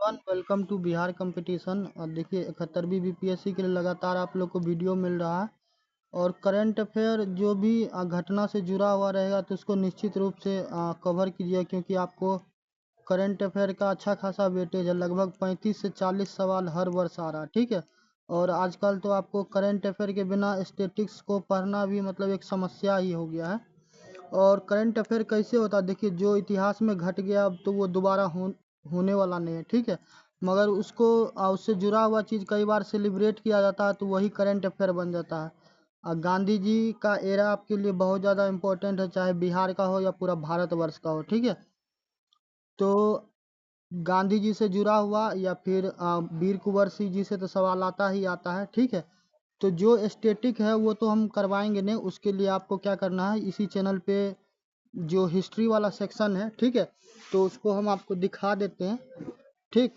Everyone, welcome to Bihar competition. और देखिए 71वीं BPSC के लिए लगातार आप लोग को वीडियो मिल रहा है। और करंट अफेयर जो भी घटना से जुड़ा हुआ रहेगा तो उसको निश्चित रूप से कवर कीजिए, क्योंकि आपको करंट अफेयर का अच्छा खासा वेटेज है। लगभग 35 से 40 सवाल हर वर्ष आ रहा है, ठीक है। और आजकल तो आपको करंट अफेयर के बिना स्टेटिक्स को पढ़ना भी मतलब एक समस्या ही हो गया है। और करंट अफेयर कैसे होता है, देखिए जो इतिहास में घट गया अब तो वो दोबारा होने वाला नहीं है, ठीक है। मगर उसको उससे जुड़ा हुआ चीज़ कई बार सेलिब्रेट किया जाता है तो वही करंट अफेयर बन जाता है। गांधी जी का एरा आपके लिए बहुत ज़्यादा इम्पोर्टेंट है, चाहे बिहार का हो या पूरा भारतवर्ष का हो, ठीक है। तो गांधी जी से जुड़ा हुआ या फिर वीर कुंवर सिंह जी से तो सवाल आता ही आता है, ठीक है। तो जो स्टेटिक है वो तो हम करवाएंगे नहीं, उसके लिए आपको क्या करना है, इसी चैनल पे जो हिस्ट्री वाला सेक्शन है, ठीक है, तो उसको हम आपको दिखा देते हैं, ठीक।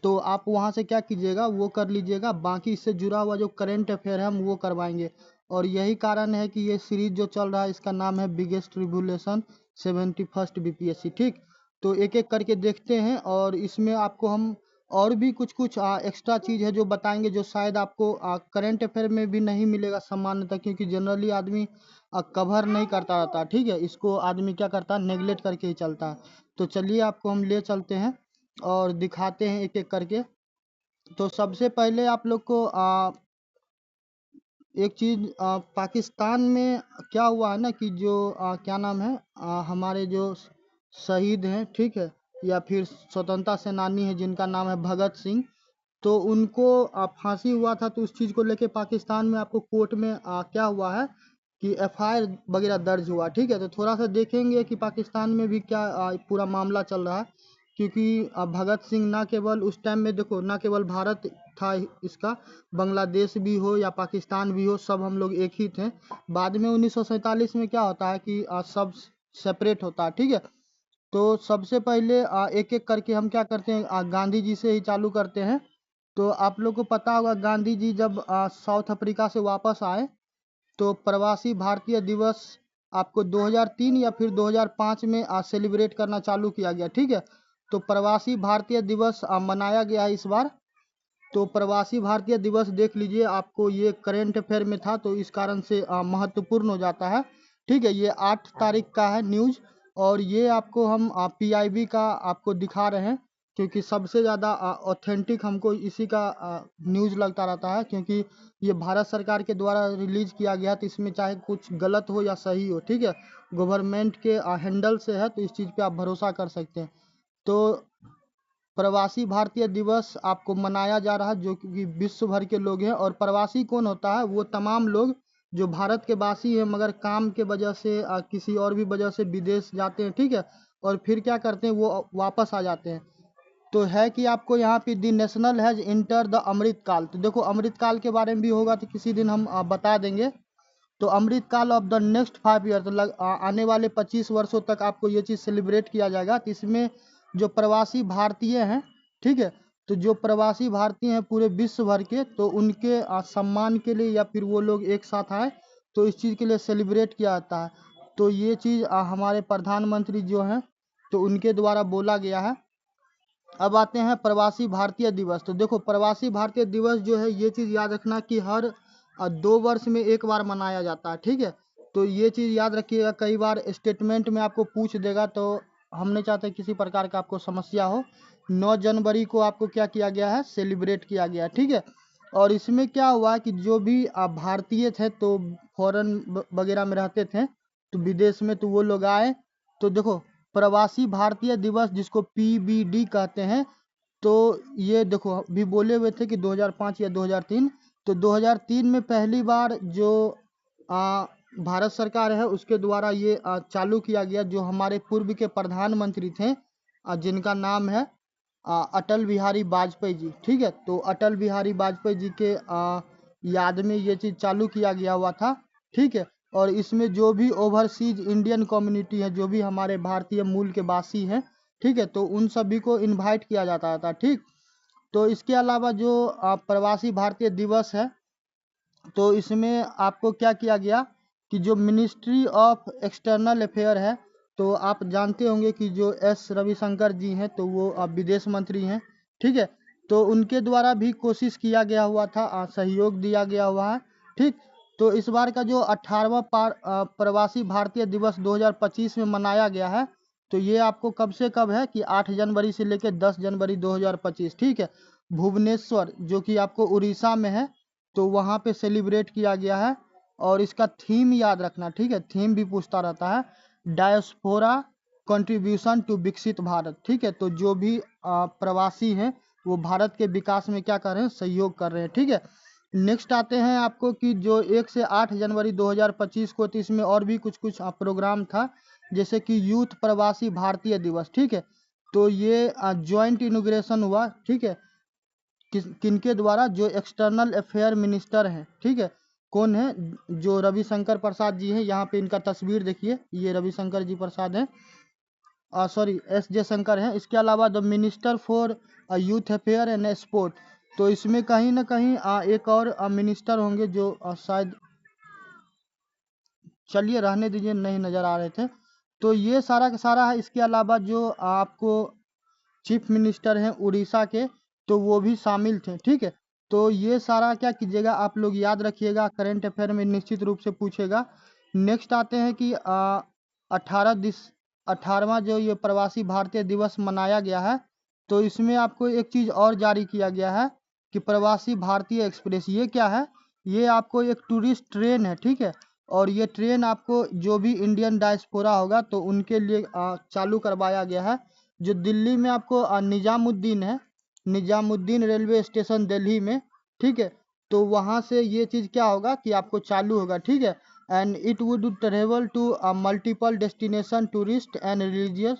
तो आप वहाँ से क्या कीजिएगा, वो कर लीजिएगा। बाकी इससे जुड़ा हुआ जो करंट अफेयर है हम वो करवाएंगे। और यही कारण है कि ये सीरीज जो चल रहा है इसका नाम है बिगेस्ट रिवोल्यूशन 71st बीपीएससी, ठीक। तो एक एक करके देखते हैं और इसमें आपको हम और भी कुछ कुछ एक्स्ट्रा चीज़ है जो बताएंगे, जो शायद आपको करंट अफेयर में भी नहीं मिलेगा सामान्यतः, क्योंकि जनरली आदमी कवर नहीं करता रहता, ठीक है। इसको आदमी क्या करता है, नेगलेक्ट करके ही चलता है। तो चलिए आपको हम ले चलते हैं और दिखाते हैं एक एक करके। तो सबसे पहले आप लोग को एक चीज़ पाकिस्तान में क्या हुआ है ना, कि जो क्या नाम है, हमारे जो शहीद हैं, ठीक है, या फिर स्वतंत्रता सेनानी है जिनका नाम है भगत सिंह, तो उनको फांसी हुआ था। तो उस चीज़ को लेके पाकिस्तान में आपको कोर्ट में क्या हुआ है कि एफआईआर वगैरह दर्ज हुआ, ठीक है। तो थोड़ा सा देखेंगे कि पाकिस्तान में भी क्या पूरा मामला चल रहा है, क्योंकि भगत सिंह ना केवल उस टाइम में देखो, ना केवल भारत था इसका, बांग्लादेश भी हो या पाकिस्तान भी हो, सब हम लोग एक ही थे। बाद में 1947 में क्या होता है कि सब सेपरेट होता है, ठीक है। तो सबसे पहले एक एक करके हम क्या करते हैं, गांधी जी से ही चालू करते हैं। तो आप लोग को पता होगा गांधी जी जब साउथ अफ्रीका से वापस आए तो प्रवासी भारतीय दिवस आपको 2003 या फिर 2005 में सेलिब्रेट करना चालू किया गया, ठीक है। तो प्रवासी भारतीय दिवस मनाया गया है इस बार। तो प्रवासी भारतीय दिवस देख लीजिए, आपको ये करंट अफेयर में था तो इस कारण से महत्वपूर्ण हो जाता है, ठीक है। ये 8 तारीख का है न्यूज़। और ये आपको हम पीआईबी का आपको दिखा रहे हैं, क्योंकि सबसे ज़्यादा ऑथेंटिक हमको इसी का न्यूज़ लगता रहता है, क्योंकि ये भारत सरकार के द्वारा रिलीज किया गया, तो इसमें चाहे कुछ गलत हो या सही हो, ठीक है, गवर्नमेंट के हैंडल से है तो इस चीज़ पे आप भरोसा कर सकते हैं। तो प्रवासी भारतीय दिवस आपको मनाया जा रहा है, जो कि विश्व भर के लोग हैं। और प्रवासी कौन होता है, वो तमाम लोग जो भारत के वासी हैं मगर काम के वजह से किसी और भी वजह से विदेश जाते हैं, ठीक है। और फिर क्या करते हैं, वो वापस आ जाते हैं। तो है कि आपको यहाँ पे दी नेशनल हैज इंटर द अमृत काल। तो देखो अमृत काल के बारे में भी होगा तो किसी दिन हम बता देंगे। तो अमृत काल ऑफ द नेक्स्ट 5 ईयर, तो आने वाले 25 वर्षों तक आपको ये चीज़ सेलिब्रेट किया जाएगा। तो इसमें जो प्रवासी भारतीय हैं, ठीक है, तो जो प्रवासी भारतीय हैं पूरे विश्व भर के, तो उनके सम्मान के लिए या फिर वो लोग एक साथ आए तो इस चीज़ के लिए सेलिब्रेट किया जाता है। तो ये चीज़ हमारे प्रधानमंत्री जो हैं तो उनके द्वारा बोला गया है। अब आते हैं प्रवासी भारतीय दिवस। तो देखो प्रवासी भारतीय दिवस जो है, ये चीज़ याद रखना कि हर 2 वर्ष में एक बार मनाया जाता है, ठीक है। तो ये चीज़ याद रखिएगा, कई बार स्टेटमेंट में आपको पूछ देगा, तो हम नहीं चाहते किसी प्रकार का आपको समस्या हो। 9 जनवरी को आपको क्या किया गया है, सेलिब्रेट किया गया है, ठीक है। और इसमें क्या हुआ कि जो भी भारतीय थे तो फॉरेन वगैरह में रहते थे, तो विदेश में, तो वो लोग आए। तो देखो प्रवासी भारतीय दिवस जिसको पीबीडी कहते हैं, तो ये देखो भी बोले हुए थे कि 2005 या 2003। तो 2003 में पहली बार जो आ, भारत सरकार है उसके द्वारा ये चालू किया गया, जो हमारे पूर्व के प्रधानमंत्री थे जिनका नाम है अटल बिहारी वाजपेयी जी, ठीक है। तो अटल बिहारी वाजपेयी जी के याद में ये चीज़ चालू किया गया हुआ था, ठीक है। और इसमें जो भी ओवरसीज इंडियन कम्युनिटी है, जो भी हमारे भारतीय मूल के वासी हैं, ठीक है, तो उन सभी को इनवाइट किया जाता था, ठीक। तो इसके अलावा जो प्रवासी भारतीय दिवस है, तो इसमें आपको क्या किया गया कि जो मिनिस्ट्री ऑफ एक्सटर्नल अफेयर है, तो आप जानते होंगे कि जो एस रविशंकर जी हैं तो वो विदेश मंत्री हैं। ठीक है। तो उनके द्वारा भी कोशिश किया गया हुआ था, सहयोग दिया गया हुआ है, ठीक। तो इस बार का जो 18वां प्रवासी भारतीय दिवस 2025 में मनाया गया है, तो ये आपको कब से कब है कि 8 जनवरी से लेकर 10 जनवरी 2025, ठीक है। भुवनेश्वर जो कि आपको उड़ीसा में है, तो वहाँ पे सेलिब्रेट किया गया है। और इसका थीम याद रखना, ठीक है, थीम भी पूछता रहता है, डायस्पोरा कंट्रीब्यूशन टू विकसित भारत, ठीक है। तो जो भी प्रवासी हैं वो भारत के विकास में क्या कर रहे हैं, सहयोग कर रहे हैं, ठीक है। नेक्स्ट आते हैं आपको कि जो 1 से 8 जनवरी 2025 को, तो इसमें और भी कुछ कुछ प्रोग्राम था, जैसे कि यूथ प्रवासी भारतीय दिवस, ठीक है। तो ये ज्वाइंट इनॉग्रेशन हुआ, ठीक है, किनके द्वारा, जो एक्सटर्नल अफेयर मिनिस्टर हैं, ठीक है। कौन है, जो रविशंकर प्रसाद जी हैं, यहाँ पे इनका तस्वीर देखिए, ये रविशंकर जी प्रसाद हैं, सॉरी एस जयशंकर हैं। इसके अलावा the minister for youth affair and sport, तो इसमें कहीं ना कहीं एक और मिनिस्टर होंगे जो शायद, चलिए रहने दीजिए, नहीं नज़र आ रहे थे। तो ये सारा का सारा है। इसके अलावा जो आपको चीफ मिनिस्टर हैं उड़ीसा के, तो वो भी शामिल थे, ठीक है। तो ये सारा क्या कीजिएगा, आप लोग याद रखिएगा, करंट अफेयर में निश्चित रूप से पूछेगा। नेक्स्ट आते हैं कि 18वां जो ये प्रवासी भारतीय दिवस मनाया गया है, तो इसमें आपको एक चीज़ और जारी किया गया है कि प्रवासी भारतीय एक्सप्रेस, ये क्या है, ये आपको एक टूरिस्ट ट्रेन है, ठीक है। और ये ट्रेन आपको जो भी इंडियन डायस्पोरा होगा तो उनके लिए चालू करवाया गया है, जो दिल्ली में आपको निजामुद्दीन है, निजामुद्दीन रेलवे स्टेशन दिल्ली में, ठीक है। तो वहाँ से ये चीज़ क्या होगा कि आपको चालू होगा, ठीक है। And it would travel to multiple destination tourist and religious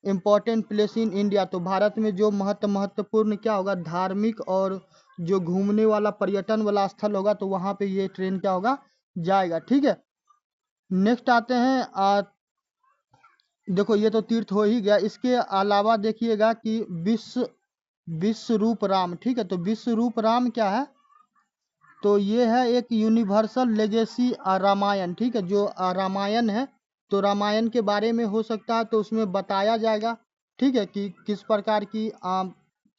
important place in India, तो भारत में जो महत्वपूर्ण क्या होगा, धार्मिक और जो घूमने वाला पर्यटन वाला स्थल होगा, तो वहाँ पे ये ट्रेन क्या होगा, जाएगा, ठीक है। नेक्स्ट आते हैं, देखो ये तो तीर्थ हो ही गया। इसके अलावा देखिएगा कि विश्व रूप राम, ठीक है। तो विश्व रूप राम क्या है, तो ये है एक यूनिवर्सल लेगेसी रामायण, ठीक है। जो रामायण है, तो रामायण के बारे में हो सकता है तो उसमें बताया जाएगा, ठीक है, कि किस प्रकार की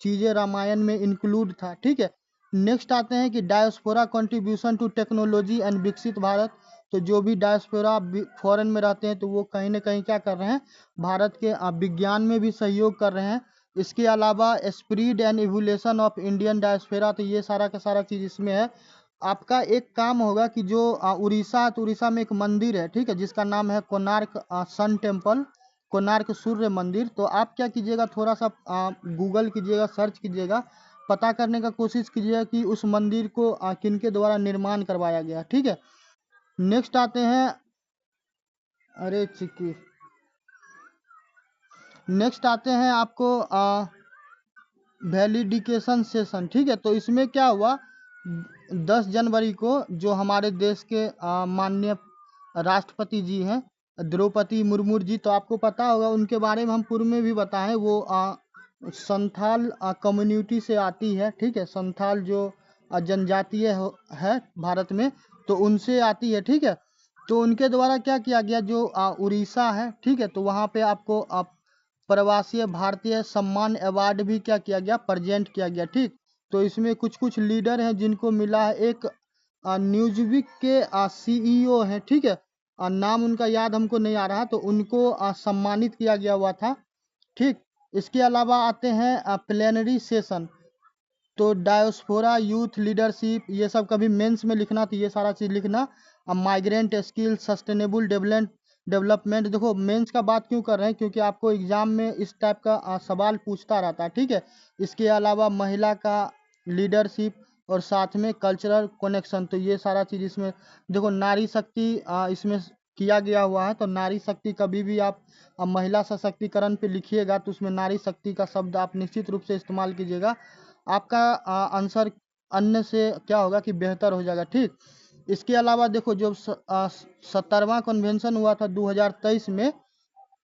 चीज़ें रामायण में इंक्लूड था, ठीक है। नेक्स्ट आते हैं कि diaspora contribution to technology and विकसित भारत, तो जो भी डायस्पोरा फॉरेन में रहते हैं तो वो कहीं ना कहीं क्या कर रहे हैं, भारत के विज्ञान में भी सहयोग कर रहे हैं। इसके अलावा spread and evolution of Indian diaspora, तो ये सारा का सारा चीज़ इसमें है। आपका एक काम होगा कि जो उड़ीसा है, तो उड़ीसा में एक मंदिर है, ठीक है, जिसका नाम है कोणार्क सन टेम्पल, कोणार्क सूर्य मंदिर। तो आप क्या कीजिएगा, थोड़ा सा गूगल कीजिएगा, सर्च कीजिएगा, पता करने का कोशिश कीजिएगा कि उस मंदिर को किनके द्वारा निर्माण करवाया गया, ठीक है। नेक्स्ट आते हैं, अरे चिक्की, नेक्स्ट आते हैं आपको वैलिडिकेशन सेशन, ठीक है। तो इसमें क्या हुआ, 10 जनवरी को जो हमारे देश के माननीय राष्ट्रपति जी हैं द्रौपदी मुर्मू जी, तो आपको पता होगा उनके बारे में हम पूर्व में भी बताएं, वो संथाल कम्युनिटी से आती है, ठीक है। संथाल जो जनजातीय है भारत में, तो उनसे आती है, ठीक है। तो उनके द्वारा क्या किया गया, जो उड़ीसा है, ठीक है, तो वहाँ पे आपको प्रवासी भारतीय सम्मान अवार्ड भी क्या किया गया, प्रेजेंट किया गया, ठीक। तो इसमें कुछ कुछ लीडर हैं जिनको मिला है, एक न्यूज़वीक के सीईओ हैं, ठीक है, नाम उनका याद हमको नहीं आ रहा, तो उनको सम्मानित किया गया हुआ था, ठीक। इसके अलावा आते हैं प्लेनरी सेशन, तो डायस्पोरा यूथ लीडरशिप, ये सब कभी मेंस में लिखना, तो ये सारा चीज़ लिखना। माइग्रेंट स्किल सस्टेनेबल डेवलपमेंट, देखो मेंस का बात क्यों कर रहे हैं, क्योंकि आपको एग्जाम में इस टाइप का सवाल पूछता रहता है, ठीक है। इसके अलावा महिला का लीडरशिप और साथ में कल्चरल कनेक्शन, तो ये सारा चीज़ इसमें देखो, नारी शक्ति इसमें किया गया हुआ है। तो नारी शक्ति कभी भी आप महिला सशक्तिकरण पे लिखिएगा तो उसमें नारी शक्ति का शब्द आप निश्चित रूप से इस्तेमाल कीजिएगा, आपका आंसर अन्य से क्या होगा कि बेहतर हो जाएगा, ठीक। इसके अलावा देखो, जो 70वां कन्वेंशन हुआ था 2023 में,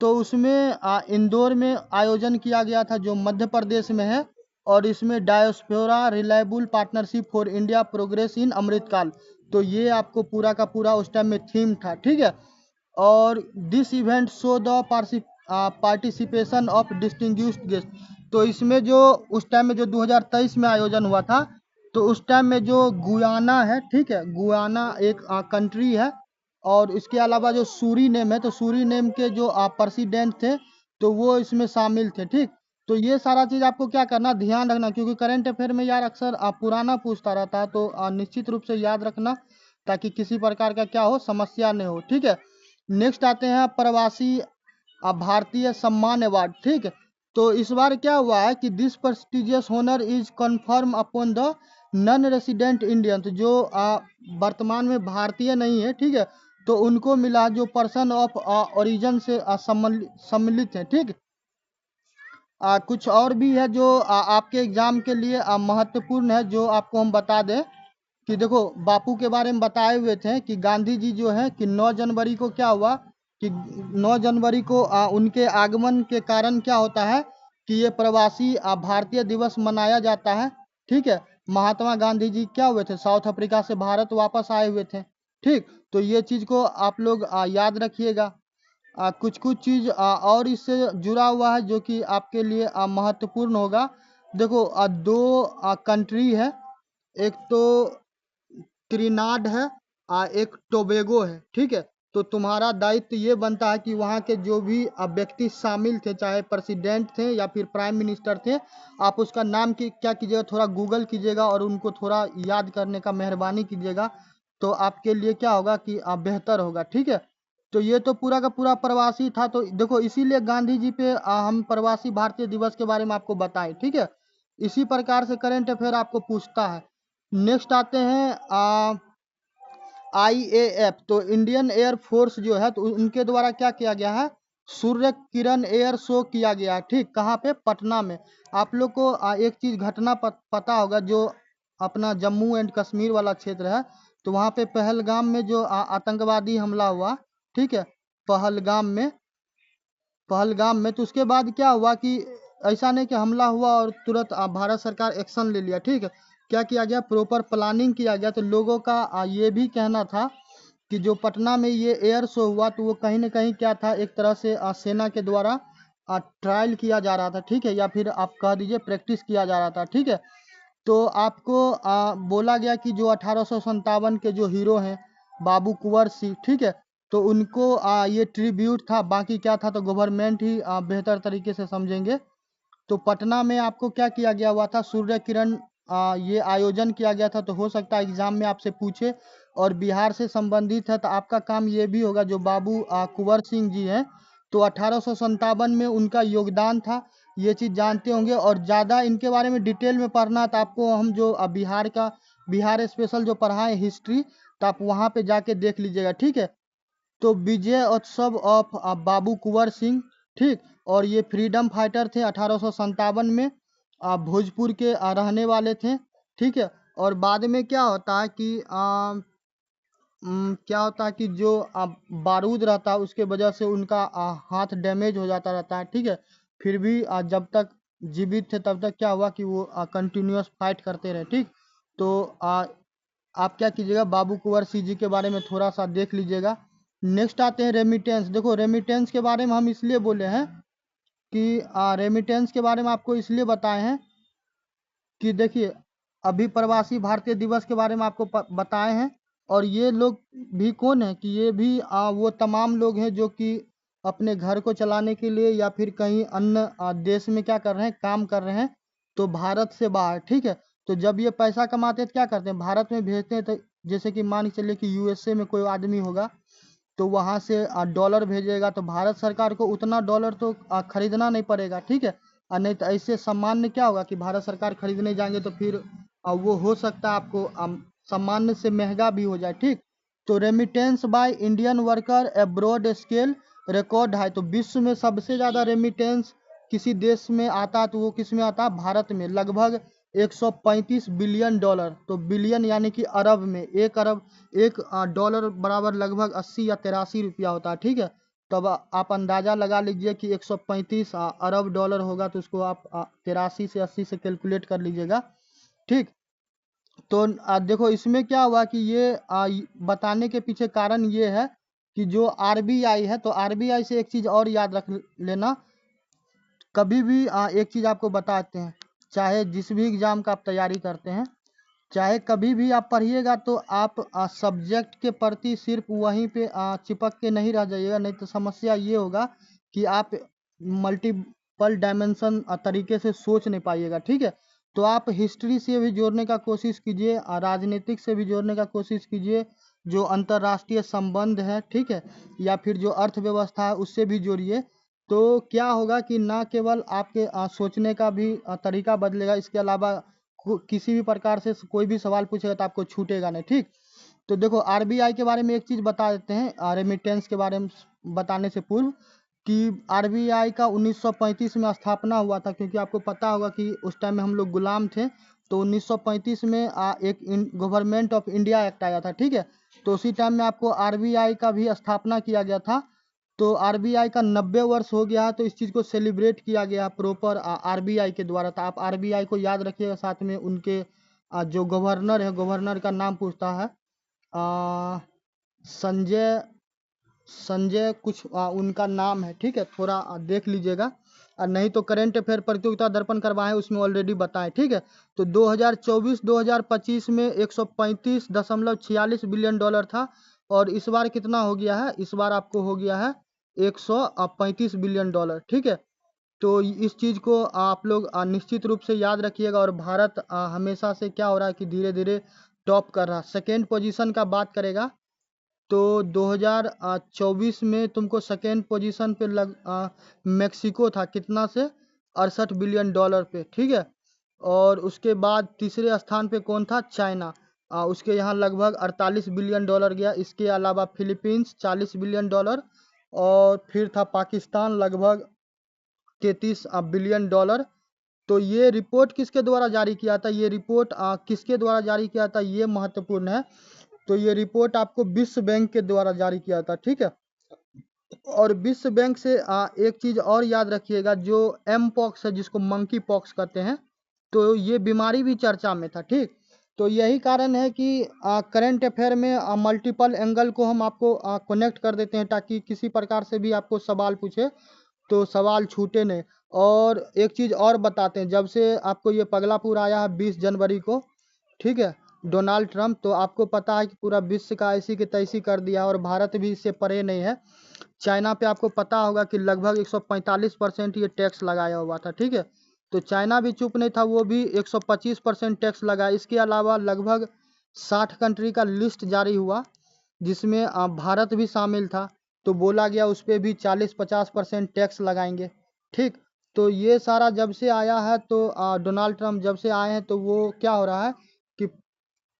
तो उसमें इंदौर में आयोजन किया गया था, जो मध्य प्रदेश में है। और इसमें diaspora reliable partnership for India progress in Amritkaal, तो ये आपको पूरा का पूरा उस टाइम में थीम था, ठीक है। और this event show the participation of distinguished guest, तो इसमें जो उस टाइम में जो 2023 में आयोजन हुआ था, तो उस टाइम में जो गुयाना है, ठीक है, गुयाना एक कंट्री है, और इसके अलावा जो सूरीनेम है, तो सूरीनेम के जो प्रेसिडेंट थे, तो वो इसमें शामिल थे, ठीक। तो ये सारा चीज़ आपको क्या करना, ध्यान रखना, क्योंकि करंट अफेयर में यार अक्सर पुराना पूछता रहता है, तो निश्चित रूप से याद रखना, ताकि किसी प्रकार का क्या हो, समस्या नहीं हो, ठीक है। नेक्स्ट आते हैं प्रवासी भारतीय सम्मान अवार्ड, ठीक है। तो इस बार क्या हुआ है कि this prestigious honour is confirm upon the non resident Indian, तो जो वर्तमान में भारतीय नहीं है, ठीक है, तो उनको मिला जो पर्सन ऑफ ओरिजिन से सम्मिलित है, ठीक। कुछ और भी है जो आपके एग्जाम के लिए महत्वपूर्ण है, जो आपको हम बता दें कि देखो, बापू के बारे में बताए हुए थे कि गांधी जी जो है कि 9 जनवरी को क्या हुआ कि 9 जनवरी को उनके आगमन के कारण क्या होता है कि ये प्रवासी भारतीय दिवस मनाया जाता है, ठीक है। महात्मा गांधी जी क्या हुए थे, साउथ अफ्रीका से भारत वापस आए हुए थे, ठीक। तो ये चीज़ को आप लोग याद रखिएगा। कुछ कुछ चीज़ और इससे जुड़ा हुआ है जो कि आपके लिए महत्वपूर्ण होगा। देखो, दो कंट्री है, एक तो त्रिनाड है, एक टोबैगो है, ठीक है। तो तुम्हारा दायित्व ये बनता है कि वहाँ के जो भी व्यक्ति शामिल थे, चाहे प्रेसिडेंट थे या फिर प्राइम मिनिस्टर थे, आप उसका नाम की क्या कीजिएगा, थोड़ा गूगल कीजिएगा और उनको थोड़ा याद करने का मेहरबानी कीजिएगा, तो आपके लिए क्या होगा कि बेहतर होगा, ठीक है। तो ये तो पूरा का पूरा प्रवासी था, तो देखो इसीलिए गांधी जी पे हम प्रवासी भारतीय दिवस के बारे में आपको बताएं, ठीक है। इसी प्रकार से करंट अफेयर आपको पूछता है। नेक्स्ट आते हैं आईएएफ, तो इंडियन एयर फोर्स जो है, तो उनके द्वारा क्या किया गया है, सूर्य किरण एयर शो किया गया है, ठीक। कहाँ पे, पटना में। आप लोग को एक चीज घटना पता होगा, जो अपना जम्मू एंड कश्मीर वाला क्षेत्र है, तो वहाँ पे पहलगाम में जो आतंकवादी हमला हुआ, ठीक है, पहलगाम में, पहलगाम में। तो उसके बाद क्या हुआ कि ऐसा नहीं कि हमला हुआ और तुरंत भारत सरकार एक्शन ले लिया, ठीक है। क्या किया गया, प्रॉपर प्लानिंग किया गया। तो लोगों का ये भी कहना था कि जो पटना में ये एयर शो हुआ, तो वो कहीं ना कहीं क्या था, एक तरह से सेना के द्वारा ट्रायल किया जा रहा था, ठीक है, या फिर आप कह दीजिए प्रैक्टिस किया जा रहा था, ठीक है। तो आपको बोला गया कि जो 1857 के जो हीरो हैं, बाबू कुंवर सिंह, ठीक है, तो उनको ये ट्रिब्यूट था, बाकी क्या था तो गवर्नमेंट ही बेहतर तरीके से समझेंगे। तो पटना में आपको क्या किया गया हुआ था, सूर्य किरण ये आयोजन किया गया था। तो हो सकता है एग्जाम में आपसे पूछे, और बिहार से संबंधित है, तो आपका काम ये भी होगा, जो बाबू कुंवर सिंह जी हैं, तो 1857 में उनका योगदान था, ये चीज़ जानते होंगे। और ज़्यादा इनके बारे में डिटेल में पढ़ना, तो आपको हम जो बिहार का, बिहार स्पेशल जो पढ़ाएं हिस्ट्री, तो आप वहाँ पे जाके देख लीजिएगा, ठीक है। तो विजय उत्सव ऑफ बाबू कुंवर सिंह, ठीक। और ये फ्रीडम फाइटर थे 1857 में, भोजपुर के रहने वाले थे, ठीक है। और बाद में क्या होता है कि क्या होता है कि जो बारूद रहता है, उसके वजह से उनका हाथ डैमेज हो जाता रहता है, ठीक है। फिर भी जब तक जीवित थे तब तक क्या हुआ कि वो कंटिन्यूअस फाइट करते रहे, ठीक। तो आप क्या कीजिएगा, बाबू कुंवर सिंह जी के बारे में थोड़ा सा देख लीजिएगा। नेक्स्ट आते हैं रेमिटेंस। देखो, रेमिटेंस के बारे में हम इसलिए बोले हैं कि रेमिटेंस के बारे में आपको इसलिए बताए हैं कि देखिए, अभी प्रवासी भारतीय दिवस के बारे में आपको बताए हैं, और ये लोग भी कौन है कि ये भी वो तमाम लोग हैं जो कि अपने घर को चलाने के लिए या फिर कहीं अन्य देश में क्या कर रहे हैं, काम कर रहे हैं, तो भारत से बाहर, ठीक है। तो जब ये पैसा कमाते हैं तो क्या करते हैं, भारत में भेजते हैं। तो जैसे कि मान के चलिए कि यूएसए में कोई आदमी होगा, तो वहाँ से डॉलर भेजेगा, तो भारत सरकार को उतना डॉलर तो खरीदना नहीं पड़ेगा, ठीक है। और नहीं तो ऐसे सामान्य क्या होगा कि भारत सरकार खरीदने जाएंगे, तो फिर वो हो सकता है आपको सामान्य से महंगा भी हो जाए, ठीक। तो remittance by Indian worker abroad scale record है। तो विश्व में सबसे ज़्यादा रेमिटेंस किसी देश में आता है, तो वो किस में आता है, भारत में, लगभग 135 बिलियन डॉलर। तो बिलियन यानी कि अरब में, एक अरब, एक डॉलर बराबर लगभग 80 या 83 रुपया होता है, ठीक है। तब आप अंदाज़ा लगा लीजिए कि 135 अरब डॉलर होगा, तो उसको आप 83 से 80 से कैलकुलेट कर लीजिएगा, ठीक। तो देखो इसमें क्या हुआ कि ये बताने के पीछे कारण ये है कि जो आरबीआई है, तो आरबीआई से एक चीज़ और याद रख लेना कभी भी एक चीज़ आपको बताते हैं, चाहे जिस भी एग्ज़ाम का आप तैयारी करते हैं, चाहे कभी भी आप पढ़िएगा तो आप सब्जेक्ट के प्रति सिर्फ वहीं पे चिपक के नहीं रह जाइएगा, नहीं तो समस्या ये होगा कि आप मल्टीपल डायमेंशन तरीके से सोच नहीं पाइएगा। ठीक है, तो आप हिस्ट्री से भी जोड़ने का कोशिश कीजिए, राजनीतिक से भी जोड़ने का कोशिश कीजिए, जो अंतर्राष्ट्रीय संबंध है, ठीक है, या फिर जो अर्थव्यवस्था है उससे भी जोड़िए। तो क्या होगा कि ना केवल आपके सोचने का भी तरीका बदलेगा, इसके अलावा किसी भी प्रकार से कोई भी सवाल पूछेगा तो आपको छूटेगा नहीं। ठीक, तो देखो आरबीआई के बारे में एक चीज़ बता देते हैं, रेमिटेंस के बारे में बताने से पूर्व, कि आरबीआई का 1935 में स्थापना हुआ था, क्योंकि आपको पता होगा कि उस टाइम में हम लोग गुलाम थे। तो 1935 में एक गवर्नमेंट ऑफ इंडिया एक्ट आया था। ठीक है, तो उसी टाइम में आपको आरबीआई का भी स्थापना किया गया था। तो आरबीआई का 90 वर्ष हो गया है, तो इस चीज़ को सेलिब्रेट किया गया प्रॉपर आरबीआई के द्वारा। तो आप आरबीआई को याद रखिएगा, साथ में उनके जो गवर्नर है, गवर्नर का नाम पूछता है संजय संजय कुछ उनका नाम है। ठीक है, थोड़ा देख लीजिएगा, और नहीं तो करेंट अफेयर प्रतियोगिता दर्पण करवाएं, उसमें ऑलरेडी बताएं। ठीक है, तो 2024-2025 में 135.46 बिलियन डॉलर था, और इस बार कितना हो गया है, इस बार आपको हो गया है 135 बिलियन डॉलर। ठीक है, तो इस चीज़ को आप लोग निश्चित रूप से याद रखिएगा। और भारत हमेशा से क्या हो रहा है कि धीरे धीरे टॉप कर रहा है, सेकेंड पोजीशन का बात करेगा तो 2024 में तुमको सेकेंड पोजीशन पे मेक्सिको था, कितना से 68 बिलियन डॉलर पे। ठीक है, और उसके बाद तीसरे स्थान पे कौन था, चाइना, उसके यहाँ लगभग 48 बिलियन डॉलर गया। इसके अलावा फिलीपींस 40 बिलियन डॉलर, और फिर था पाकिस्तान लगभग 33 बिलियन डॉलर। तो ये रिपोर्ट किसके द्वारा जारी किया था, ये रिपोर्ट किसके द्वारा जारी किया था, ये महत्वपूर्ण है। तो ये रिपोर्ट आपको विश्व बैंक के द्वारा जारी किया था। ठीक है, और विश्व बैंक से एक चीज़ और याद रखिएगा, जो एम पॉक्स है, जिसको मंकी पॉक्स कहते हैं, तो ये बीमारी भी चर्चा में था। ठीक, तो यही कारण है कि करंट अफेयर में मल्टीपल एंगल को हम आपको कनेक्ट कर देते हैं, ताकि किसी प्रकार से भी आपको सवाल पूछे तो सवाल छूटे नहीं। और एक चीज़ और बताते हैं, जब से आपको ये पगलापुर आया है 20 जनवरी को, ठीक है, डोनाल्ड ट्रंप, तो आपको पता है कि पूरा विश्व का ऐसी की तैसी कर दिया, और भारत भी इससे परे नहीं है। चाइना पे आपको पता होगा कि लगभग 145% ये टैक्स लगाया हुआ था। ठीक है, तो चाइना भी चुप नहीं था, वो भी 125% टैक्स लगाया। इसके अलावा लगभग 60 कंट्री का लिस्ट जारी हुआ, जिसमें भारत भी शामिल था। तो बोला गया उस पर भी 40-50% टैक्स लगाएंगे। ठीक, तो ये सारा जब से आया है, तो डोनाल्ड ट्रंप जब से आए हैं, तो वो क्या हो रहा है कि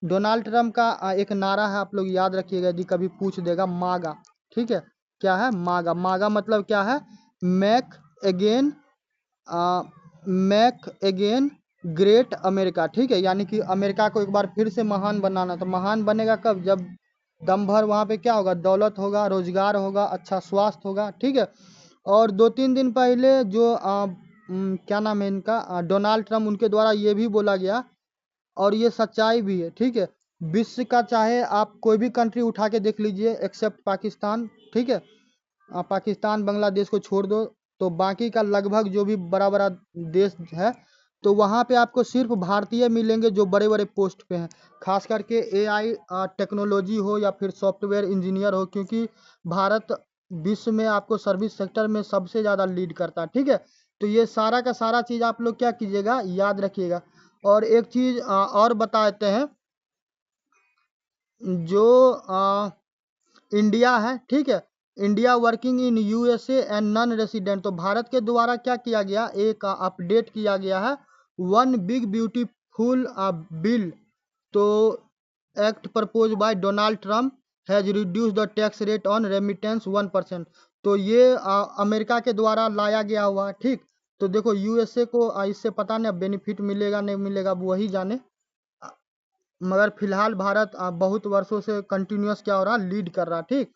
डोनाल्ड ट्रंप का एक नारा है, आप लोग याद रखिएगा, यदि कभी पूछ देगा, मागा। ठीक है, क्या है मागा, मागा मतलब क्या है, make again make again great America. ठीक है, यानी कि अमेरिका को एक बार फिर से महान बनाना। तो महान बनेगा कब, जब दम भर वहाँ पे क्या होगा, दौलत होगा, रोजगार होगा, अच्छा स्वास्थ्य होगा। ठीक है, और 2-3 दिन पहले जो क्या नाम है इनका, डोनाल्ड ट्रंप, उनके द्वारा ये भी बोला गया, और ये सच्चाई भी है। ठीक है, विश्व का चाहे आप कोई भी कंट्री उठा के देख लीजिए एक्सेप्ट पाकिस्तान। ठीक है, पाकिस्तान बांग्लादेश को छोड़ दो, तो बाकी का लगभग जो भी बड़ा बड़ा देश है, तो वहाँ पे आपको सिर्फ भारतीय मिलेंगे जो बड़े बड़े पोस्ट पे हैं, खास करके एआई टेक्नोलॉजी हो या फिर सॉफ्टवेयर इंजीनियर हो, क्योंकि भारत विश्व में आपको सर्विस सेक्टर में सबसे ज़्यादा लीड करता है। ठीक है, तो ये सारा का सारा चीज़ आप लोग क्या कीजिएगा, याद रखिएगा। और एक चीज़ और बता देते हैं, जो इंडिया है, ठीक है, India working in USA and non resident, तो भारत के द्वारा क्या किया गया, एक अपडेट किया गया है, वन बिग ब्यूटीफुल बिल, तो act propose by Donald Trump has reduce the tax rate on remittance 1%। तो ये अमेरिका के द्वारा लाया गया हुआ। ठीक, तो देखो यूएसए को इससे पता नहीं बेनिफिट मिलेगा नहीं मिलेगा, वही जाने, मगर फिलहाल भारत बहुत वर्षों से कंटिन्यूस क्या हो रहा, लीड कर रहा। ठीक,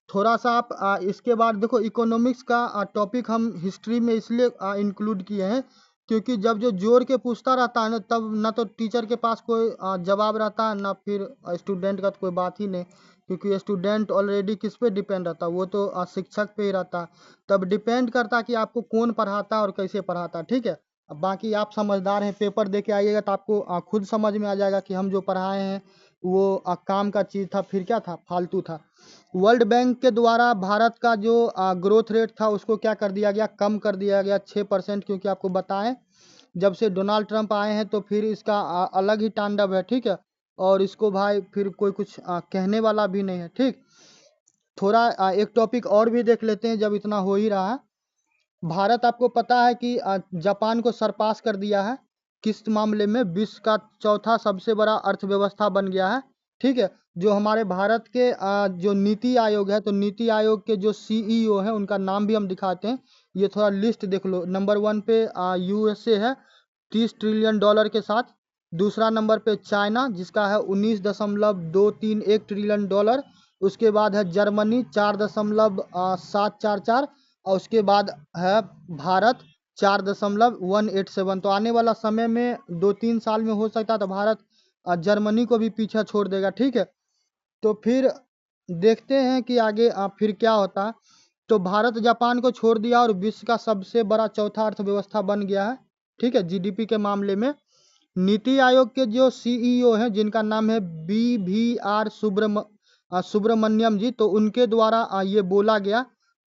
थोड़ा सा आप इसके बाद देखो, इकोनॉमिक्स का टॉपिक हम हिस्ट्री में इसलिए इंक्लूड किए हैं, क्योंकि जब जो जोड़ के पूछता रहता है ना, तब ना तो टीचर के पास कोई जवाब रहता है, ना फिर स्टूडेंट का तो कोई बात ही नहीं। क्योंकि स्टूडेंट ऑलरेडी किस पे डिपेंड रहता है, वो तो शिक्षक पे ही रहता है। तब डिपेंड करता है कि आपको कौन पढ़ाता है और कैसे पढ़ाता है, ठीक है। अब बाकी आप समझदार हैं, पेपर दे के आइएगा तो आपको खुद समझ में आ जाएगा कि हम जो पढ़ाए हैं वो काम का चीज़ था, फिर क्या था, फालतू था। वर्ल्ड बैंक के द्वारा भारत का जो ग्रोथ रेट था उसको क्या कर दिया गया, कम कर दिया गया 6%, क्योंकि आपको बताएं जब से डोनाल्ड ट्रंप आए हैं तो फिर इसका अलग ही तांडव है, ठीक है। और इसको भाई फिर कोई कुछ कहने वाला भी नहीं है, ठीक। थोड़ा एक टॉपिक और भी देख लेते हैं जब इतना हो ही रहा है। भारत आपको पता है कि जापान को सरपास कर दिया है किस मामले में, विश्व का चौथा सबसे बड़ा अर्थव्यवस्था बन गया है, ठीक है। जो हमारे भारत के जो नीति आयोग है, तो नीति आयोग के जो सीईओ है उनका नाम भी हम दिखाते हैं। ये थोड़ा लिस्ट देख लो। नंबर 1 पे यूएसए है 30 ट्रिलियन डॉलर के साथ। दूसरा नंबर पे चाइना जिसका है 19.231 ट्रिलियन डॉलर। उसके बाद है जर्मनी 4.744, और उसके बाद है भारत 4.187। तो आने वाला समय में 2-3 साल में हो सकता है तो भारत जर्मनी को भी पीछे छोड़ देगा, ठीक है। तो फिर देखते हैं कि आगे फिर क्या होता है। तो भारत जापान को छोड़ दिया और विश्व का सबसे बड़ा चौथा अर्थव्यवस्था बन गया है, ठीक है, जीडीपी के मामले में। नीति आयोग के जो सीईओ हैं जिनका नाम है BVR सुब्रमण्यम जी, तो उनके द्वारा ये बोला गया।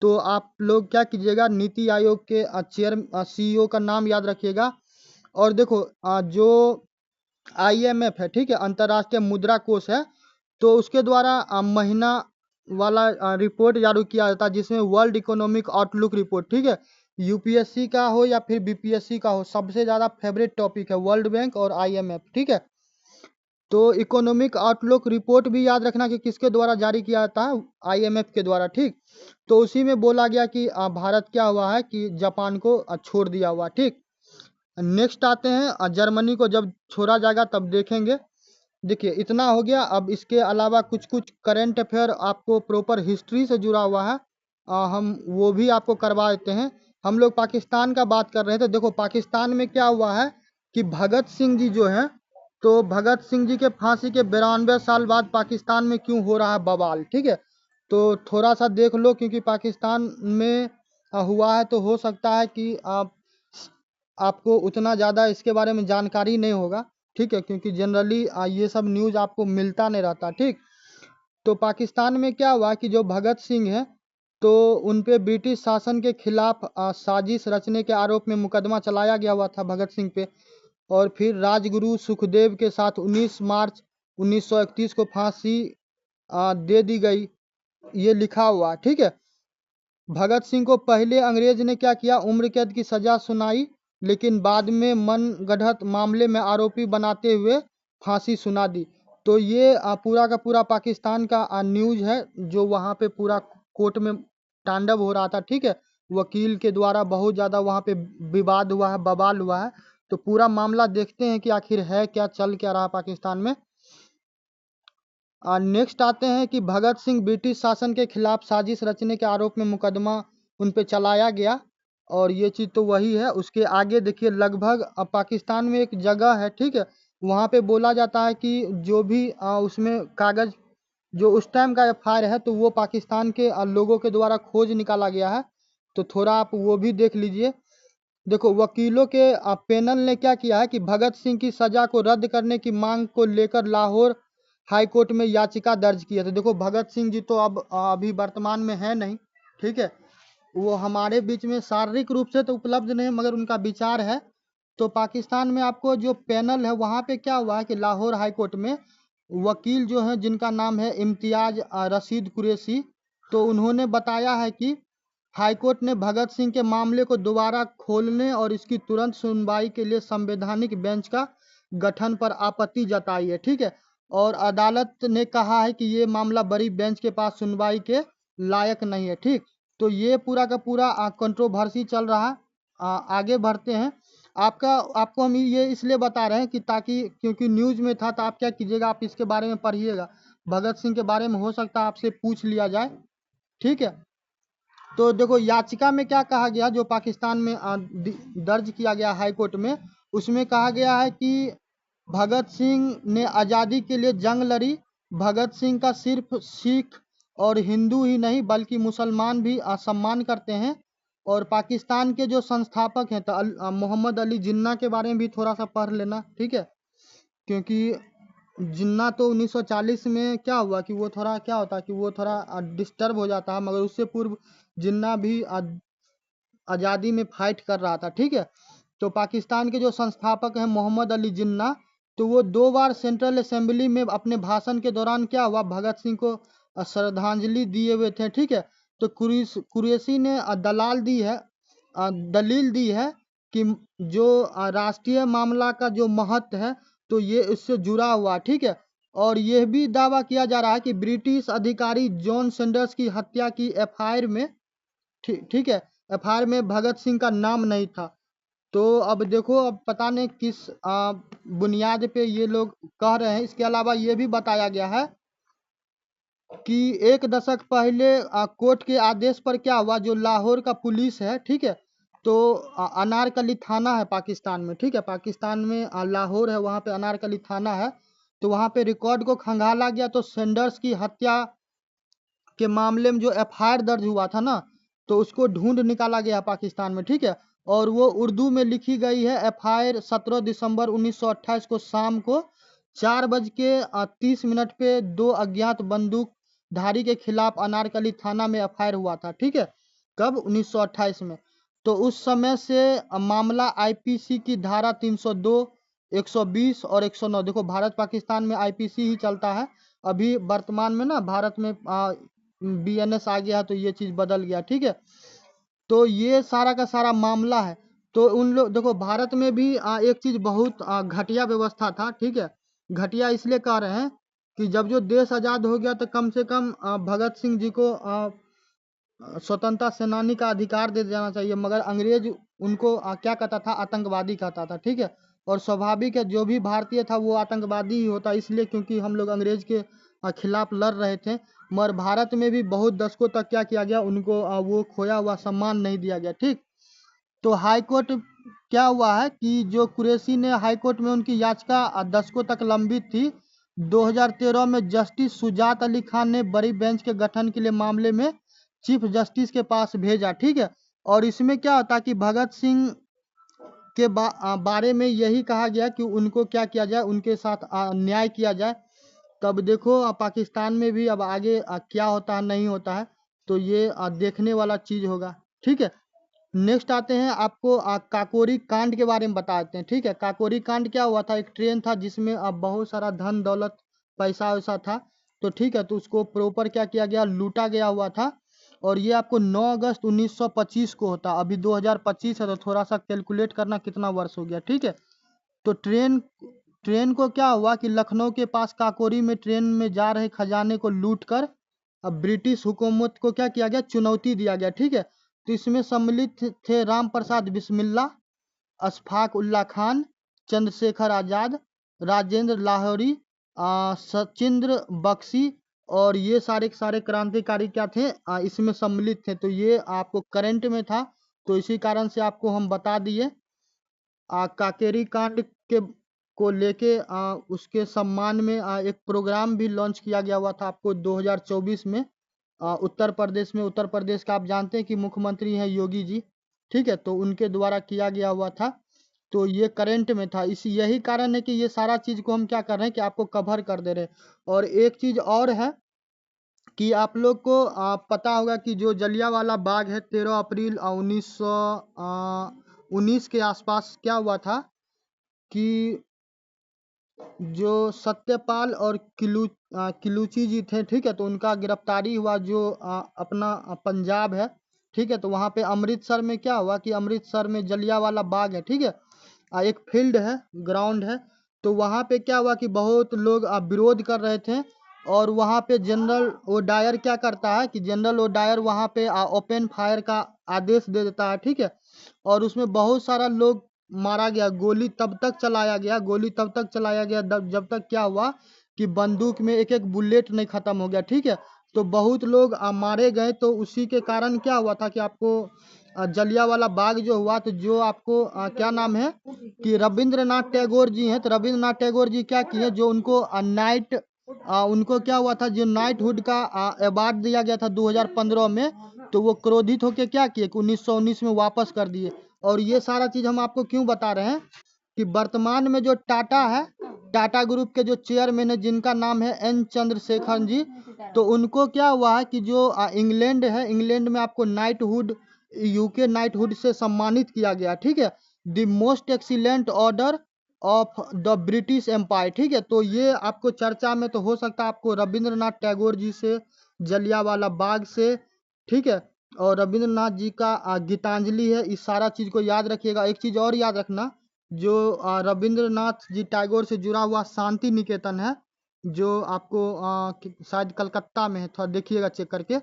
तो आप लोग क्या कीजिएगा, नीति आयोग के सीईओ का नाम याद रखिएगा। और देखो जो IMF है, ठीक है, अंतर्राष्ट्रीय मुद्रा कोष है, तो उसके द्वारा महीना वाला रिपोर्ट जारी किया जाता है जिसमें वर्ल्ड इकोनॉमिक आउटलुक रिपोर्ट, ठीक है। यूपीएससी का हो या फिर बीपीएससी का हो, सबसे ज़्यादा फेवरेट टॉपिक है वर्ल्ड बैंक और IMF, ठीक है। तो इकोनॉमिक आउटलुक रिपोर्ट भी याद रखना कि किसके द्वारा जारी किया जाता है, IMF के द्वारा, ठीक। तो उसी में बोला गया कि भारत क्या हुआ है कि जापान को छोड़ दिया हुआ, ठीक। नेक्स्ट आते हैं जर्मनी को जब छोड़ा जाएगा तब देखेंगे। देखिए इतना हो गया। अब इसके अलावा कुछ कुछ करंट अफेयर आपको प्रॉपर हिस्ट्री से जुड़ा हुआ है, हम वो भी आपको करवा देते हैं। हम लोग पाकिस्तान का बात कर रहे थे। देखो पाकिस्तान में क्या हुआ है कि भगत सिंह जी जो हैं, तो भगत सिंह जी के फांसी के 92 साल बाद पाकिस्तान में क्यों हो रहा है बवाल, ठीक है। तो थोड़ा सा देख लो, क्योंकि पाकिस्तान में हुआ है तो हो सकता है कि आपको उतना ज़्यादा इसके बारे में जानकारी नहीं होगा, ठीक है, क्योंकि जनरली ये सब न्यूज़ आपको मिलता नहीं रहता, ठीक। तो पाकिस्तान में क्या हुआ कि जो भगत सिंह है तो उन पे ब्रिटिश शासन के खिलाफ साजिश रचने के आरोप में मुकदमा चलाया गया हुआ था भगत सिंह पे। और फिर राजगुरु सुखदेव के साथ 19 मार्च 1931 को फांसी दे दी गई, ये लिखा हुआ, ठीक है। भगत सिंह को पहले अंग्रेज ने क्या किया, उम्र कैद की सजा सुनाई, लेकिन बाद में मनगढ़ंत मामले में आरोपी बनाते हुए फांसी सुना दी। तो ये पूरा का पूरा पाकिस्तान का न्यूज़ है जो वहाँ पे पूरा कोर्ट में तांडव हो रहा था, ठीक है। वकील के द्वारा बहुत ज़्यादा वहाँ पे विवाद हुआ है, बवाल हुआ है। तो पूरा मामला देखते हैं कि आखिर है क्या, चल क्या रहा पाकिस्तान में। नेक्स्ट आते हैं कि भगत सिंह ब्रिटिश शासन के खिलाफ साजिश रचने के आरोप में मुकदमा उन पे चलाया गया, और ये चीज़ तो वही है। उसके आगे देखिए लगभग पाकिस्तान में एक जगह है, ठीक है, वहाँ पे बोला जाता है कि जो भी उसमें कागज़ जो उस टाइम का FIR है तो वो पाकिस्तान के लोगों के द्वारा खोज निकाला गया है। तो थोड़ा आप वो भी देख लीजिए। देखो वकीलों के पैनल ने क्या किया है कि भगत सिंह की सजा को रद्द करने की मांग को लेकर लाहौर हाई कोर्ट में याचिका दर्ज की है। तो देखो भगत सिंह जी तो अब अभी वर्तमान में है नहीं, ठीक है, वो हमारे बीच में शारीरिक रूप से तो उपलब्ध नहीं मगर उनका विचार है। तो पाकिस्तान में आपको जो पैनल है वहाँ पे क्या हुआ है कि लाहौर हाई कोर्ट में वकील जो है जिनका नाम है इम्तियाज रशीद कुरैशी, तो उन्होंने बताया है कि हाईकोर्ट ने भगत सिंह के मामले को दोबारा खोलने और इसकी तुरंत सुनवाई के लिए संवैधानिक बेंच का गठन पर आपत्ति जताई है, ठीक है। और अदालत ने कहा है कि ये मामला बड़ी बेंच के पास सुनवाई के लायक नहीं है, ठीक। तो ये पूरा का पूरा कंट्रोवर्सी चल रहा है। आगे बढ़ते हैं। आपको हम ये इसलिए बता रहे हैं कि ताकि, क्योंकि न्यूज़ में था, तो आप क्या कीजिएगा, आप इसके बारे में पढ़िएगा। भगत सिंह के बारे में हो सकता है आपसे पूछ लिया जाए, ठीक है। तो देखो याचिका में क्या कहा गया जो पाकिस्तान में दर्ज किया गया हाई कोर्ट में, उसमें कहा गया है कि भगत सिंह ने आज़ादी के लिए जंग लड़ी, भगत सिंह का सिर्फ सिख और हिंदू ही नहीं बल्कि मुसलमान भी सम्मान करते हैं। और पाकिस्तान के जो संस्थापक हैं तो मोहम्मद अली जिन्ना के बारे में भी थोड़ा सा पढ़ लेना, ठीक है। क्योंकि जिन्ना तो 1940 में क्या हुआ कि वो थोड़ा क्या होता कि वो थोड़ा डिस्टर्ब हो जाता है, मगर उससे पूर्व जिन्ना भी आज़ादी में फाइट कर रहा था, ठीक है। तो पाकिस्तान के जो संस्थापक हैं मोहम्मद अली जिन्ना, तो वो 2 बार सेंट्रल असेंबली में अपने भाषण के दौरान क्या हुआ, भगत सिंह को श्रद्धांजलि दिए हुए थे, ठीक है। तो कुरैशी ने दलील दी है कि जो राष्ट्रीय मामला का जो महत्व है तो ये इससे जुड़ा हुआ, ठीक है। और यह भी दावा किया जा रहा है कि ब्रिटिश अधिकारी जॉन सेंडर्स की हत्या की एफआईआर में, ठीक है, एफआईआर में भगत सिंह का नाम नहीं था। तो अब देखो, अब पता नहीं किस बुनियाद पे ये लोग कह रहे हैं। इसके अलावा ये भी बताया गया है कि 1 दशक पहले कोर्ट के आदेश पर क्या हुआ, जो लाहौर का पुलिस है, ठीक है, तो अनारकली थाना है पाकिस्तान में, ठीक है, पाकिस्तान में लाहौर है, वहाँ पे अनारकली थाना है। तो वहाँ पे रिकॉर्ड को खंगाला गया, तो सेंडर्स की हत्या के मामले में जो एफआईआर दर्ज हुआ था ना, तो उसको ढूंढ निकाला गया पाकिस्तान में, ठीक है। और वो उर्दू में लिखी गई है। एफआईआर 17 दिसंबर 1928 को शाम को 4:30 पे 2 अज्ञात बंदूकधारी के खिलाफ अनारकली थाना में एफआईआर हुआ था, ठीक है। कब? 1928 में। तो उस समय से मामला आईपीसी की धारा 302, 120 और 109, देखो भारत पाकिस्तान में आईपीसी ही चलता है। अभी वर्तमान में ना भारत में बीएनएस आ गया, तो ये चीज बदल गया, ठीक है। तो ये सारा का सारा मामला है। तो उन लोग देखो, भारत में भी एक चीज बहुत घटिया व्यवस्था था, ठीक है। घटिया इसलिए कह रहे हैं कि जब जो देश आजाद हो गया तो कम से कम भगत सिंह जी को स्वतंत्रता सेनानी का अधिकार दे जाना चाहिए, मगर अंग्रेज उनको क्या कहता था, आतंकवादी कहता था, ठीक है। और स्वाभाविक है, जो भी भारतीय था वो आतंकवादी ही होता, इसलिए क्योंकि हम लोग अंग्रेज के खिलाफ लड़ रहे थे। मगर भारत में भी बहुत दशकों तक क्या किया गया, उनको वो खोया हुआ सम्मान नहीं दिया गया, ठीक। तो हाई कोर्ट क्या हुआ है कि जो कुरैशी ने हाई कोर्ट में उनकी याचिका दशकों तक लंबित थी, 2013 में जस्टिस सुजात अली खान ने बड़ी बेंच के गठन के लिए मामले में चीफ जस्टिस के पास भेजा, ठीक है। और इसमें क्या होता कि भगत सिंह के बारे में यही कहा गया कि उनको क्या किया जाए, उनके साथ न्याय किया जाए। तब देखो पाकिस्तान में भी अब आगे क्या होता है नहीं होता है, तो ये देखने वाला चीज होगा, ठीक है। नेक्स्ट आते हैं, आपको काकोरी कांड के बारे में बताते हैं, ठीक है। काकोरी कांड क्या हुआ था, एक ट्रेन था जिसमें अब बहुत सारा धन दौलत पैसा वैसा था, तो ठीक है, तो उसको प्रॉपर क्या किया गया, लूटा गया हुआ था। और ये आपको 9 अगस्त 1925 को होता। अभी 2025 है, तो थोड़ा सा कैलकुलेट करना कितना वर्ष हो गया, ठीक है। तो ट्रेन को क्या हुआ कि लखनऊ के पास काकोरी में ट्रेन में जा रहे खजाने को लूट कर अब ब्रिटिश हुकूमत को क्या किया गया, चुनौती दिया गया, ठीक है। तो इसमें सम्मिलित थे राम प्रसाद बिस्मिल्ला, अशफाक उल्ला खान, चंद्रशेखर आजाद, राजेंद्र लाहौरी, सचिंद्र बख्शी, और ये सारे के सारे क्रांतिकारी क्या थे, इसमें सम्मिलित थे। तो ये आपको करंट में था, तो इसी कारण से आपको हम बता दिए। काकेरी कांड के को लेके उसके सम्मान में एक प्रोग्राम भी लॉन्च किया गया हुआ था आपको 2024 में उत्तर प्रदेश में। उत्तर प्रदेश का आप जानते हैं कि मुख्यमंत्री हैं योगी जी, ठीक है, तो उनके द्वारा किया गया हुआ था। तो ये करंट में था, इसी यही कारण है कि ये सारा चीज को हम क्या कर रहे हैं कि आपको कवर कर दे रहे हैं। और एक चीज और है कि आप लोग को पता होगा कि जो जलियांवाला बाग है, 13 अप्रैल 1919 के आसपास क्या हुआ था कि जो सत्यपाल और किलूची जी थे, ठीक है, तो उनका गिरफ्तारी हुआ, जो अपना पंजाब है, ठीक है। तो वहाँ पे अमृतसर में क्या हुआ कि अमृतसर में जलियांवाला बाग है, ठीक है, एक फील्ड है, ग्राउंड है। तो वहाँ पे क्या हुआ कि बहुत लोग विरोध कर रहे थे, और वहाँ पे जनरल ओडायर क्या करता है कि जनरल ओडायर वहाँ पे ओपन फायर का आदेश दे देता है, ठीक है। और उसमें बहुत सारा लोग मारा गया, गोली तब तक चलाया गया जब तक क्या हुआ कि बंदूक में एक एक बुलेट नहीं खत्म हो गया, ठीक है। तो बहुत लोग मारे गए। तो उसी के कारण क्या हुआ था कि आपको जलियांवाला बाग जो हुआ, तो जो आपको क्या नाम है कि रविंद्रनाथ टैगोर जी हैं, तो रविंद्रनाथ टैगोर जी क्या किए, जो उनको नाइट उनको क्या हुआ था, जो नाइटहुड का अवार्ड दिया गया था 2015 में, तो वो क्रोधित होकर क्या किए कि 1919 में वापस कर दिए। और ये सारा चीज हम आपको क्यों बता रहे हैं कि वर्तमान में जो टाटा है, टाटा ग्रुप के जो चेयरमैन है जिनका नाम है एन चंद्रशेखर जी, तो उनको क्या हुआ है कि जो इंग्लैंड है, इंग्लैंड में आपको नाइटहुड, यूके नाइटहुड से सम्मानित किया गया, ठीक है, the most excellent order of the British Empire, ठीक है। तो ये आपको चर्चा में तो हो सकता है आपको रविंद्रनाथ टैगोर जी से, जलियांवाला बाग से, ठीक है, और रविंद्रनाथ जी का गीतांजलि है, इस सारा चीज को याद रखिएगा। एक चीज और याद रखना, जो रविंद्रनाथ जी टैगोर से जुड़ा हुआ शांति निकेतन है, जो आपको शायद कलकत्ता में है, थोड़ा देखिएगा चेक करके,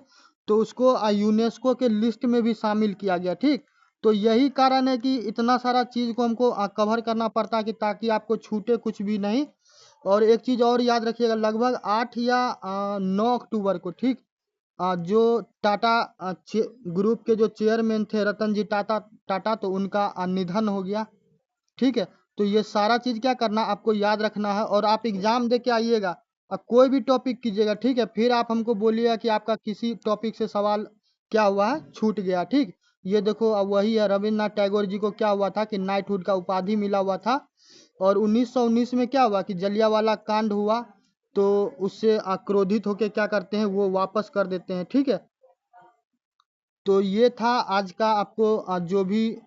तो उसको यूनेस्को के लिस्ट में भी शामिल किया गया, ठीक। तो यही कारण है कि इतना सारा चीज को हमको कवर करना पड़ता है कि ताकि आपको छूटे कुछ भी नहीं। और एक चीज और याद रखिएगा, लगभग 8 या 9 अक्टूबर को, ठीक, जो टाटा ग्रुप के जो चेयरमैन थे रतन जी टाटा टाटा, तो उनका निधन हो गया, ठीक है। तो ये सारा चीज क्या करना आपको याद रखना है, और आप एग्जाम दे के आइएगा, कोई भी टॉपिक कीजिएगा, ठीक है, फिर आप हमको बोलिएगा कि आपका किसी टॉपिक से सवाल क्या हुआ है, छूट गया, ठीक। ये देखो, अब वही है, रविन्द्रनाथ टैगोर जी को क्या हुआ था कि नाइटहुड का उपाधि मिला हुआ था, और 1919 में क्या हुआ कि जलियांवाला कांड हुआ, तो उससे क्रोधित होकर क्या करते हैं, वो वापस कर देते हैं, ठीक है। तो ये था आज का आपको जो भी,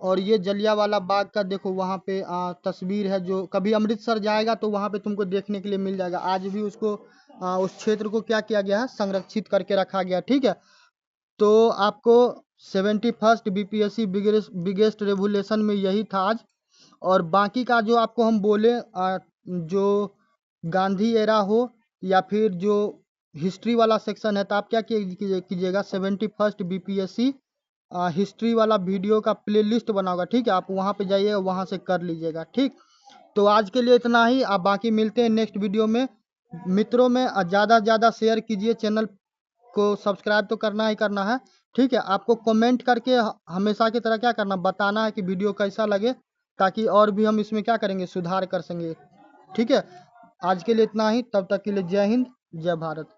और ये जलियांवाला बाग का देखो वहाँ पे तस्वीर है, जो कभी अमृतसर जाएगा तो वहाँ पे तुमको देखने के लिए मिल जाएगा। आज भी उसको उस क्षेत्र को क्या किया गया है, संरक्षित करके रखा गया, ठीक है। तो आपको 71st बीपीएससी बिगेस्ट रेवोल्यूशन में यही था आज। और बाकी का जो आपको हम बोले, जो गांधी एरा हो या फिर जो हिस्ट्री वाला सेक्शन है, तो आप क्या कीजिएगा, 71st बीपीएससी हिस्ट्री वाला वीडियो का प्लेलिस्ट बना होगा, ठीक है, आप वहाँ पे जाइएगा, वहाँ से कर लीजिएगा, ठीक। तो आज के लिए इतना ही, आप बाकी मिलते हैं नेक्स्ट वीडियो में। मित्रों में ज़्यादा से ज़्यादा शेयर कीजिए, चैनल को सब्सक्राइब तो करना ही करना है, ठीक है। आपको कमेंट करके हमेशा की तरह क्या करना, बताना है कि वीडियो कैसा लगे, ताकि और भी हम इसमें क्या करेंगे, सुधार कर सकेंगे, ठीक है। आज के लिए इतना ही, तब तक के लिए जय हिंद, जय भारत।